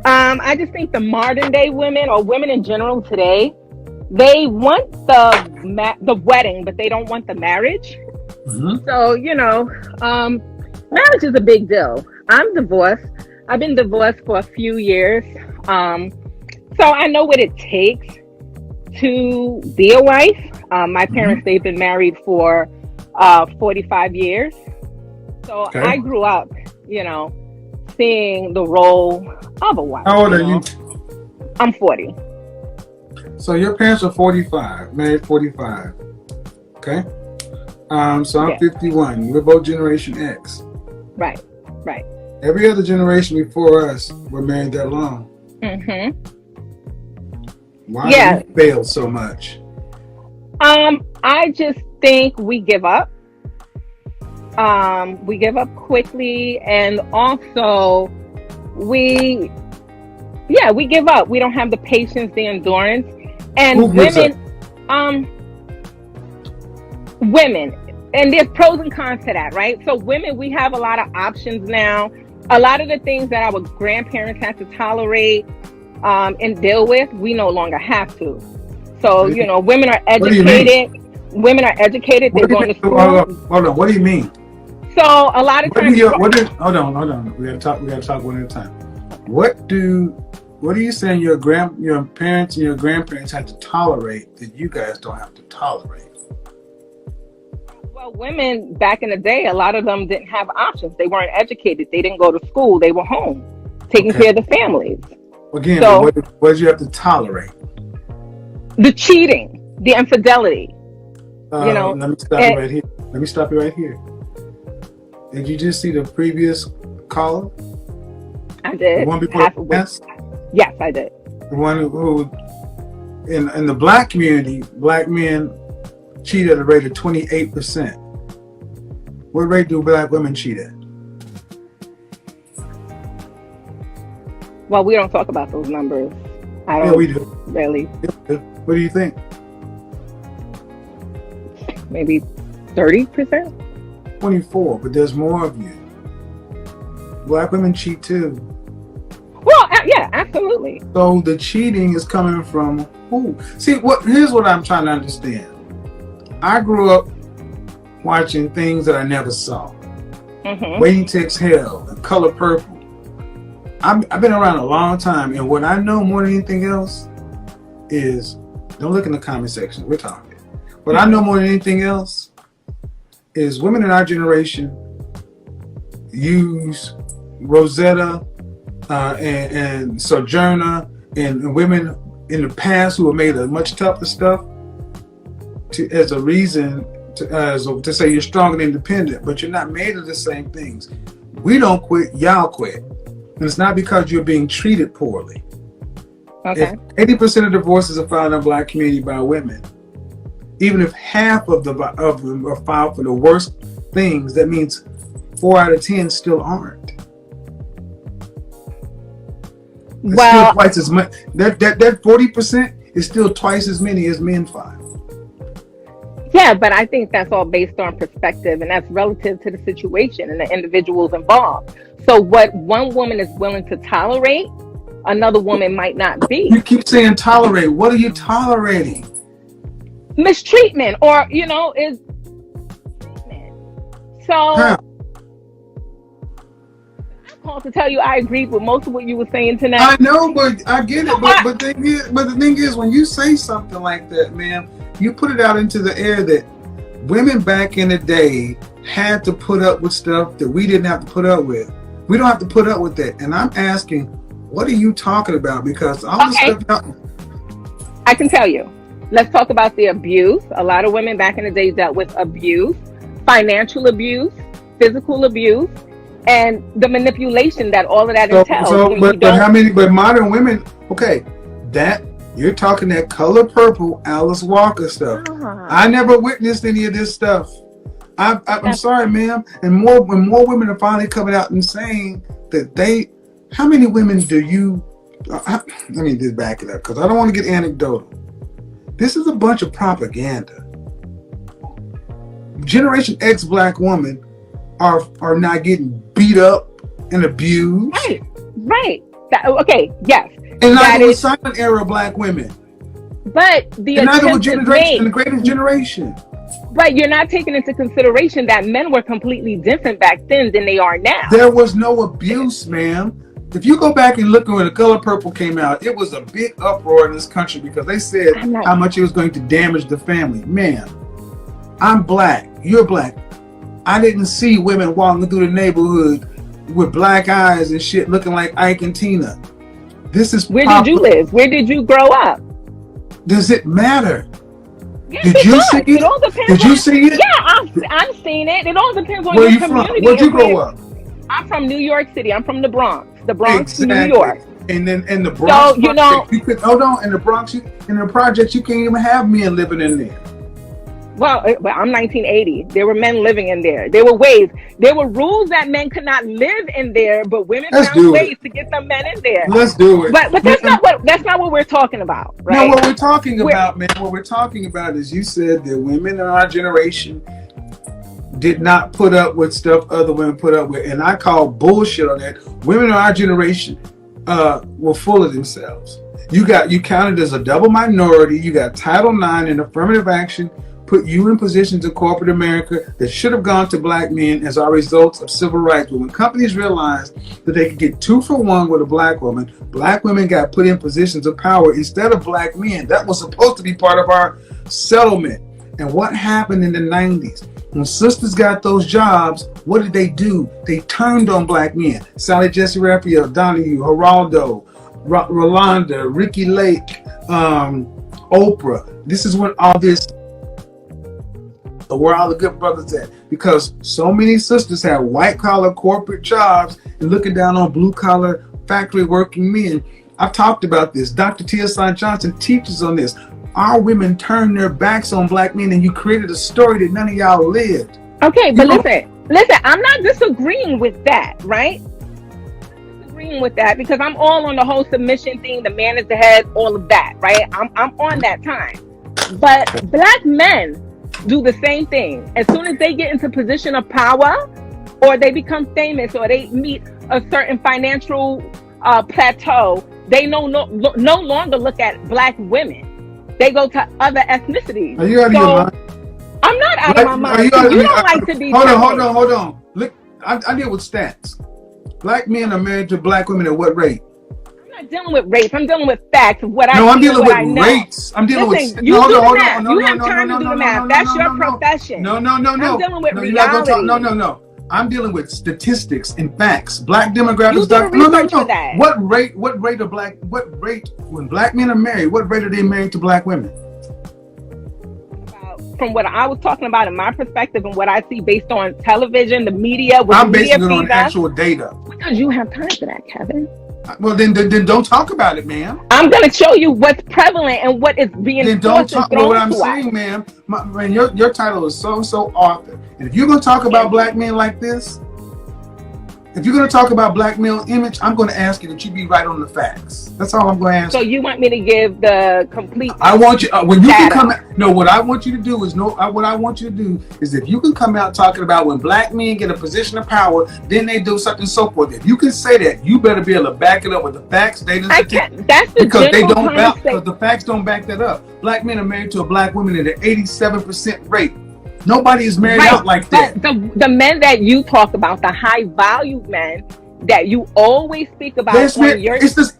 I just think the modern day women or women in general today, they want the wedding, but they don't want the marriage. Hmm. So, marriage is a big deal. I'm divorced. I've been divorced for a few years. Um, so I know what it takes to be a wife. My Hmm. parents, they've been married for 45 years. So Okay. I grew up, you know, seeing the role of a wife, How old are you? I'm 40. So your parents are 45, married 45. Okay. So I'm Yeah, 51. We're both Generation X. right, right. Every other generation before us were married that long. hmm Why do we Yeah. fail so much? I just think we give up. We give up quickly, and also we, yeah, we give up. We don't have the patience, the endurance, Who and gives up? um, women, and there's pros and cons to that, right? So women, we have a lot of options now. A lot of the things that our grandparents had to tolerate and deal with, we no longer have to. So, What do you, women are what do you mean? educated. Women are educated. What They're do you mean? going to Hold school. on, hold on. What do you mean? So a lot of What do times, you? What do? Hold on, hold on. We gotta talk. We gotta talk one at a time. What do? What are you saying? Your parents, and your grandparents had to tolerate that you guys don't have to tolerate. well, women back in the day, a lot of them didn't have options. They weren't educated. They didn't go to school. They were home taking Okay. care of the families. Again, but So what did you have to tolerate? the cheating, the infidelity, you know, Let me stop you and right here. Let me stop you right here. Did you just see the previous caller? I The did one before half the of what. last? Yes, I did. The one who in the black community, black men cheat at a rate of 28%. What rate do black women cheat at? Well, we don't talk about those numbers. I Yeah, don't we do. really. What do you think? Maybe 30%. 24, but there's more of you. Black women cheat too. Well, yeah, absolutely. So the cheating is coming from who? See, here's what I'm trying to understand. I grew up watching things that I never saw. hmm Waiting to Exhale, The Color Purple. I've been around a long time, and what I know more than anything else is, don't look in the comment section, we're talking. What I know more than anything else is women in our generation use Rosetta and Sojourner and women in the past who have made a much tougher stuff as a reason to say you're strong and independent, but you're not made of the same things. We don't quit, y'all quit. And it's not because you're being treated poorly. If Okay. 80% of divorces are filed in the black community by women, even if half of them are filed for the worst things, that means 4 out of 10 still aren't. It's still Well, twice as much. That 40% is still twice as many as men file. yeah, but I think that's all based on perspective, and that's relative to the situation and the individuals involved. So, what one woman is willing to tolerate, another woman might not You be. keep saying tolerate. What are you tolerating? Mistreatment, or is treatment. Huh? So, I called to tell you I agreed with most of what you were saying I tonight. know, but I get No, it. But the thing is, when you say something like that, man, you put it out into the air that women back in the day had to put up with stuff that we didn't have to put up with. We don't have to put up with that. And I'm asking, what are you talking about? Because all the okay, stuff. I can tell you. Let's talk about the abuse. A lot of women back in the day dealt with abuse, financial abuse, physical abuse, and the manipulation that all of that entails when you But don't. how many? But modern women, okay, that you're talking that Color Purple, Alice Walker stuff. Ah, I never witnessed any of this stuff. I'm that's sorry, ma'am. And when more women are finally coming out and saying that they, how many women do you? Let me just back it up because I don't want to get anecdotal. This is a bunch of propaganda. Generation X black women are not getting beat up and abused. right, right. Okay, yes, And that neither was is, silent era black women. but the And neither was attempt is generation, the made. greatest generation. But you're not taking into consideration that men were completely different back then than they are now. There was no abuse, ma'am. If you go back and look at when The Color Purple came out, it was a big uproar in this country because they said I'm not. how much it was going to damage the family. Man, I'm black. You're black. I didn't see women walking through the neighborhood with black eyes and shit looking like Ike and Tina. This is Where did you live? Where did you grow up? Does it matter? Yes, Did it you does. see It it? all depends Did you on. see it? Yeah, I'm seeing it. It all depends on Where your you from? community. Where'd you and grow where- up? I'm from New York City. I'm from the Bronx Exactly. New York. And then in the Bronx, So, you know- you could hold on. In the Bronx, in the projects, you can't even have men living in there. Well, I'm 1980. There were men living in there. There were ways. There were rules that men could not live in there, but women Let's found do ways it. to get the men in there. Let's do it. But that's not what we're talking about, No, right? what we're talking We're- about, man, what we're talking about is you said that women in our generation did not put up with stuff other women put up with. And I call bullshit on that. Women in our generation were full of themselves. You counted as a double minority. You got Title IX and affirmative action put you in positions in corporate America that should have gone to black men as a result of civil rights. But when companies realized that they could get 2 for 1 with a black woman, black women got put in positions of power instead of black men. That was supposed to be part of our settlement. And what happened in the 90s? When sisters got those jobs, what did they do? They turned on black men. Sally Jesse Raphael, Donahue, Geraldo, Rolanda, Ricky Lake, Oprah. This is when all this, where all the good brothers at, because so many sisters have white collar corporate jobs and looking down on blue collar factory working men. I've talked about this. Dr. T.S.I. Johnson teaches on this. Our women turned their backs on black men, and you created a story that none of y'all lived. Okay, but listen, I'm not disagreeing with that, right? I'm not disagreeing with that because I'm all on the whole submission thing, the man is the head, all of that, right? I'm on that time. But black men do the same thing. As soon as they get into position of power, or they become famous, or they meet a certain financial plateau, they no longer look at black women. They go to other ethnicities. Are you out of your mind? I'm not out of my mind. You don't like to be. Hold on. Look, I deal with stats. Black men are married to black women at what rate? I'm not dealing with race. I'm dealing with facts of what I No, I'm see and dealing what I with know. rates. I'm dealing Listen, with. you No, do hold the on, math. no, You no, have no, time no, to do no, the no, math. no, That's no, your no. profession. No. I'm dealing with No, you're not gonna talk. reality. No. I'm dealing with statistics and facts. Black demographics. You do research for that. What rate when black men are married? What rate are they married to black women? From what I was talking about in my perspective and what I see based on television, the media, with I'm the media basing it on feeds us, actual data. because you have time for that, Kevin. Well, then don't talk about it, ma'am. I'm going to show you what's prevalent and what is being Then don't forced and talk. Well, thrown what I'm to us. saying, ma'am, man, your title is so author. And if you're gonna talk about black men like this, if you're gonna talk about black male image, I'm gonna ask you that you be right on the facts. That's all I'm gonna ask. So you want me to give the complete? I want you when you data. can come. No, what I want you to do is what I want you to do is if you can come out talking about when black men get a position of power, then they do something so forth. If you can say that, you better be able to back it up with the facts, data, I can't. That's the because they general don't back, concept. because the facts don't back that up. Black men are married to a black woman at an 87% rate. Nobody is married out like that. But the men that you talk about, the high value men that you always speak about on your. It's this.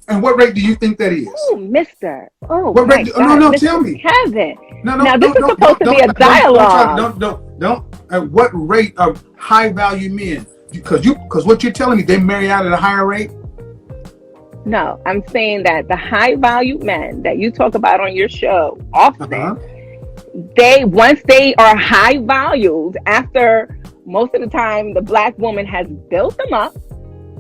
And what rate do you think that is? Oh, Mister. Oh, What rate? No, Mr. tell me. Kevin. No. Now this is supposed to be a dialogue. Don't. At what rate of high value men? Because what you're telling me, they marry out at a higher rate. No, I'm saying that the high value men that you talk about on your show often, once they are high valued, after most of the time the black woman has built them up,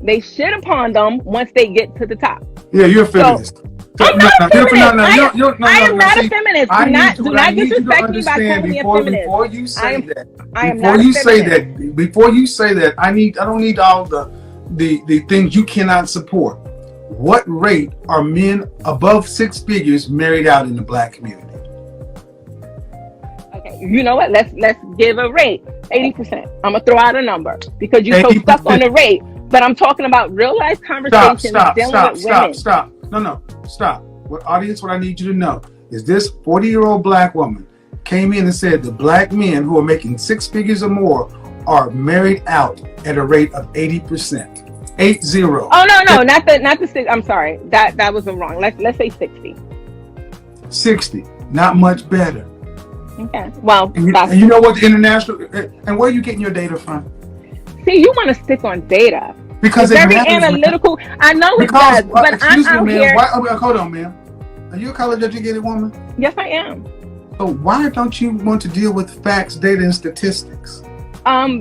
they shit upon them once they get to the top. Yeah, you're a feminist. I'm not a feminist. I am not see, a feminist. Do not disrespect me by calling me a feminist. Before you say that, I don't need all the things you cannot support. What rate are men above 6 figures married out in the black community? Okay, you know what? Let's give a rate. 80%. I'm gonna throw out a number because you're so 80%. stuck on the rate. But I'm talking about real life conversations dealing with women. Stop. No, stop. What audience, what I need you to know is this 40-year-old black woman came in and said the black men who are making 6 figures or more are married out at a rate of 80%. 80. Oh no, not the 6. I'm sorry. That was wrong. Let's say 60. 60. Not much better. Okay. Well, and you know what the international and where are you getting your data from? See, you want to stick on data. Because it's very analytical. I know it does, but I'm out here. Hold on, ma'am. Are you a college-educated woman? Yes, I am. So why don't you want to deal with facts, data, and statistics?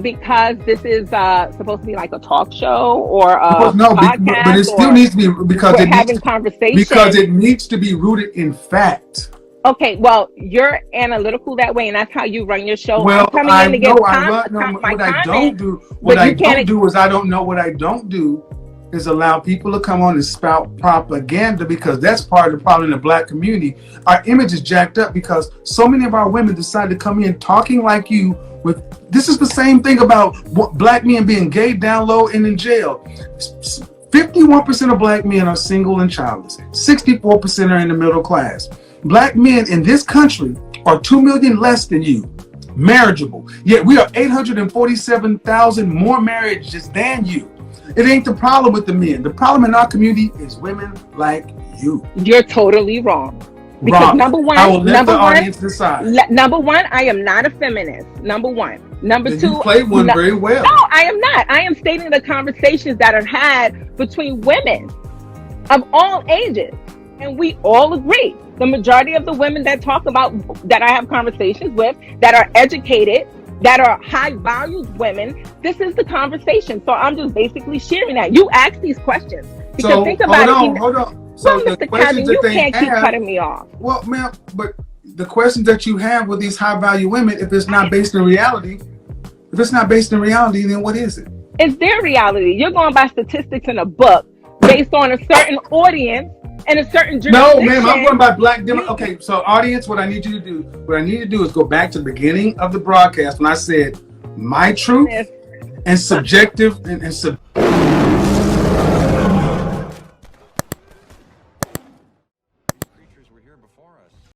Because this is supposed to be like a talk show or a podcast. But it still needs to be because it having conversation. Because it needs to be rooted in fact. Okay, well, you're analytical that way, and that's how you run your show. Well, what I don't do is I don't know what I don't do is allow people to come on and spout propaganda, because that's part of the problem in the black community. Our image is jacked up because so many of our women decide to come in talking like you. This is the same thing about black men being gay down low and in jail. 51% of black men are single and childless. 64% are in the middle class. Black men in this country are 2 million less than you, marriageable. Yet we are 847,000 more marriages than you. It ain't the problem with the men. The problem in our community is women like you. You're totally wrong. Because wrong. Number one, I will let the audience decide. Number one, I am not a feminist. Number one. Number then two, you play one very well. No, I am not. I am stating the conversations that are had between women of all ages, and we all agree. The majority of the women that I have conversations with, that are educated, that are high valued women, this is the conversation. So I'm just basically sharing that. You ask these questions. Because so think about hold on. So well, Mr. Kevin, you can't keep cutting me off. Well, ma'am, but the questions that you have with these high value women, if it's not based in reality, then what is it? It's their reality. You're going by statistics in a book based on a certain audience and a certain jurisdiction. No, ma'am, I'm going by black demo. Okay, so audience, what I need to do is go back to the beginning of the broadcast when I said my truth and subjective and